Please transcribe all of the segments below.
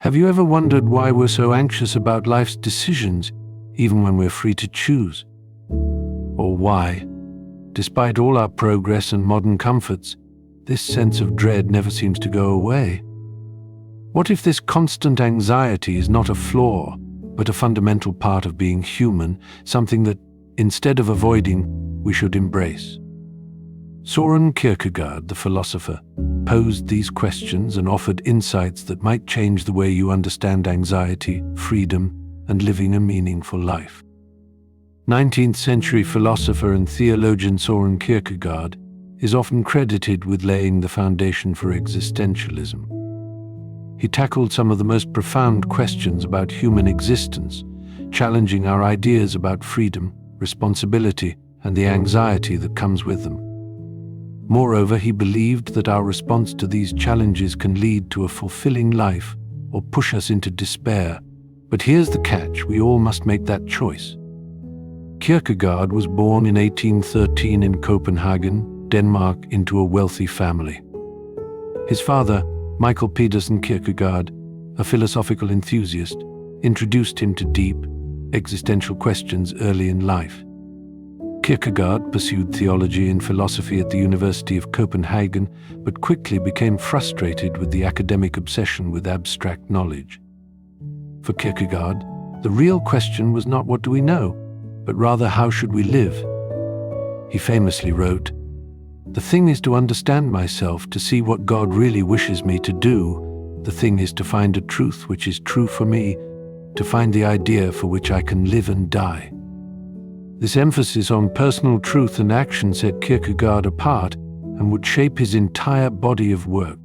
Have you ever wondered why we're so anxious about life's decisions, even when we're free to choose? Or why, despite all our progress and modern comforts, this sense of dread never seems to go away? What if this constant anxiety is not a flaw, but a fundamental part of being human, something that, instead of avoiding, we should embrace? Søren Kierkegaard, the philosopher, posed these questions and offered insights that might change the way you understand anxiety, freedom, and living a meaningful life. 19th century philosopher and theologian Søren Kierkegaard is often credited with laying the foundation for existentialism. He tackled some of the most profound questions about human existence, challenging our ideas about freedom, responsibility, and the anxiety that comes with them. Moreover, he believed that our response to these challenges can lead to a fulfilling life or push us into despair. But here's the catch: we all must make that choice. Kierkegaard was born in 1813 in Copenhagen, Denmark, into a wealthy family. His father, Michael Pedersen Kierkegaard, a philosophical enthusiast, introduced him to deep, existential questions early in life. Kierkegaard pursued theology and philosophy at the University of Copenhagen, but quickly became frustrated with the academic obsession with abstract knowledge. For Kierkegaard, the real question was not what do we know, but rather how should we live. He famously wrote, "The thing is to understand myself, to see what God really wishes me to do. The thing is to find a truth which is true for me, to find the idea for which I can live and die." This emphasis on personal truth and action set Kierkegaard apart and would shape his entire body of work.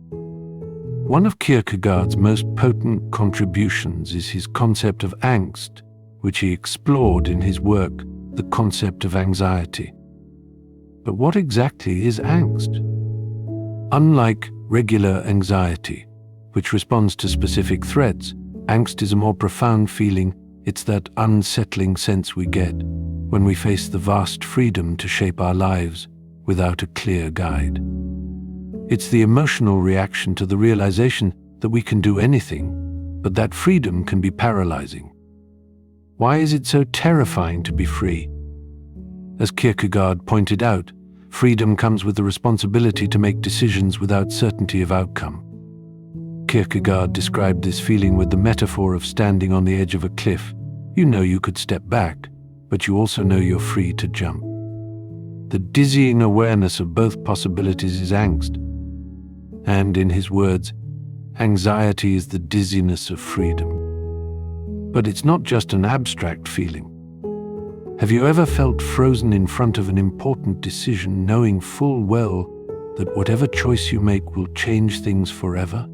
One of Kierkegaard's most potent contributions is his concept of angst, which he explored in his work, The Concept of Anxiety. But what exactly is angst? Unlike regular anxiety, which responds to specific threats, angst is a more profound feeling. It's that unsettling sense we get when we face the vast freedom to shape our lives without a clear guide. It's the emotional reaction to the realization that we can do anything, but that freedom can be paralyzing. Why is it so terrifying to be free? As Kierkegaard pointed out, freedom comes with the responsibility to make decisions without certainty of outcome. Kierkegaard described this feeling with the metaphor of standing on the edge of a cliff. You know you could step back, but you also know you're free to jump. The dizzying awareness of both possibilities is angst. And in his words, anxiety is the dizziness of freedom. But it's not just an abstract feeling. Have you ever felt frozen in front of an important decision, knowing full well that whatever choice you make will change things forever?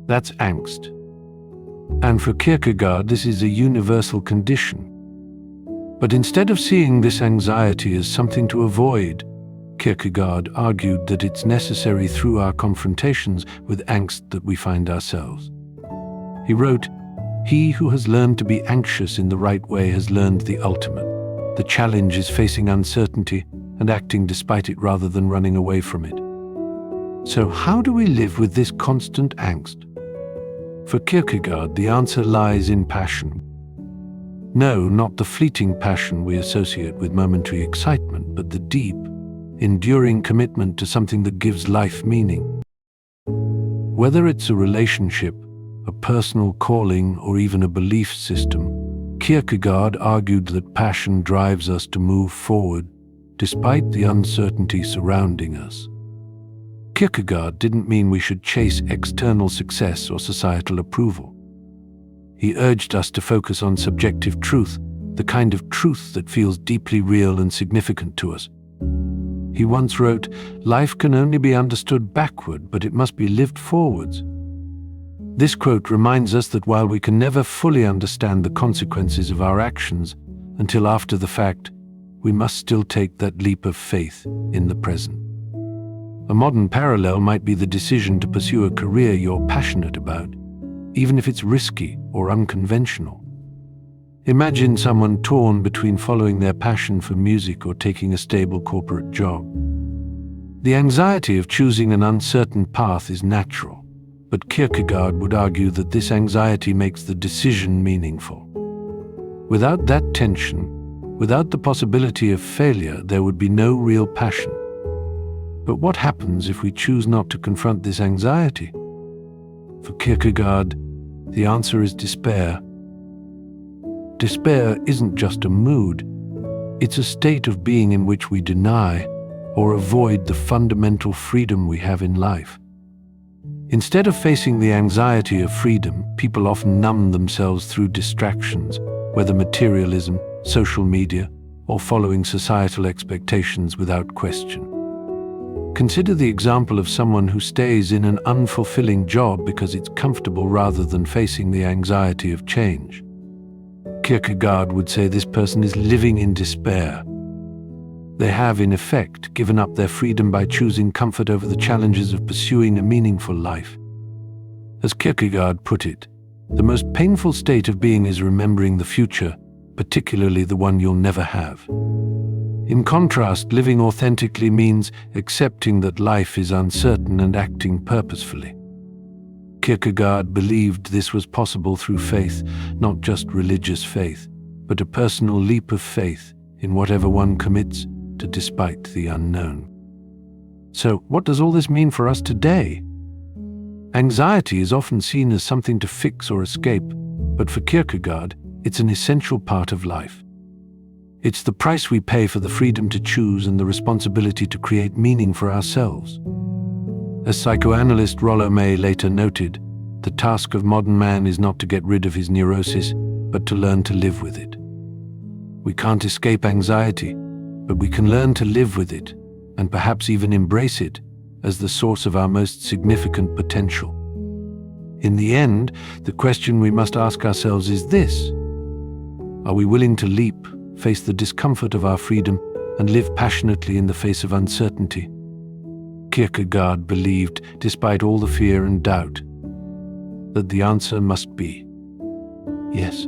That's angst. And for Kierkegaard, this is a universal condition. But instead of seeing this anxiety as something to avoid, Kierkegaard argued that it's necessary through our confrontations with angst that we find ourselves. He wrote, "He who has learned to be anxious in the right way has learned the ultimate. The challenge is facing uncertainty and acting despite it rather than running away from it." So how do we live with this constant angst? For Kierkegaard, the answer lies in passion. No, not the fleeting passion we associate with momentary excitement, but the deep, enduring commitment to something that gives life meaning. Whether it's a relationship, a personal calling, or even a belief system, Kierkegaard argued that passion drives us to move forward despite the uncertainty surrounding us. Kierkegaard didn't mean we should chase external success or societal approval. He urged us to focus on subjective truth, the kind of truth that feels deeply real and significant to us. He once wrote, "Life can only be understood backward, but it must be lived forwards." This quote reminds us that while we can never fully understand the consequences of our actions until after the fact, we must still take that leap of faith in the present. A modern parallel might be the decision to pursue a career you're passionate about, even if it's risky or unconventional. Imagine someone torn between following their passion for music or taking a stable corporate job. The anxiety of choosing an uncertain path is natural, But Kierkegaard would argue that this anxiety makes the decision meaningful. Without that tension, without the possibility of failure, there would be no real passion. But what happens if we choose not to confront this anxiety? For Kierkegaard, the answer is despair. Despair isn't just a mood, it's a state of being in which we deny or avoid the fundamental freedom we have in life. Instead of facing the anxiety of freedom, people often numb themselves through distractions, whether materialism, social media, or following societal expectations without question. Consider the example of someone who stays in an unfulfilling job because it's comfortable rather than facing the anxiety of change. Kierkegaard would say this person is living in despair. They have, in effect, given up their freedom by choosing comfort over the challenges of pursuing a meaningful life. As Kierkegaard put it, the most painful state of being is remembering the future, particularly the one you'll never have. In contrast, living authentically means accepting that life is uncertain and acting purposefully. Kierkegaard believed this was possible through faith, not just religious faith, but a personal leap of faith in whatever one commits to despite the unknown. So, what does all this mean for us today? Anxiety is often seen as something to fix or escape, but for Kierkegaard, it's an essential part of life. It's the price we pay for the freedom to choose and the responsibility to create meaning for ourselves. As psychoanalyst Rollo May later noted, the task of modern man is not to get rid of his neurosis, but to learn to live with it. We can't escape anxiety, but we can learn to live with it, and perhaps even embrace it as the source of our most significant potential. In the end, the question we must ask ourselves is this: are we willing to leap, face the discomfort of our freedom, and live passionately in the face of uncertainty? Kierkegaard believed, despite all the fear and doubt, that the answer must be yes.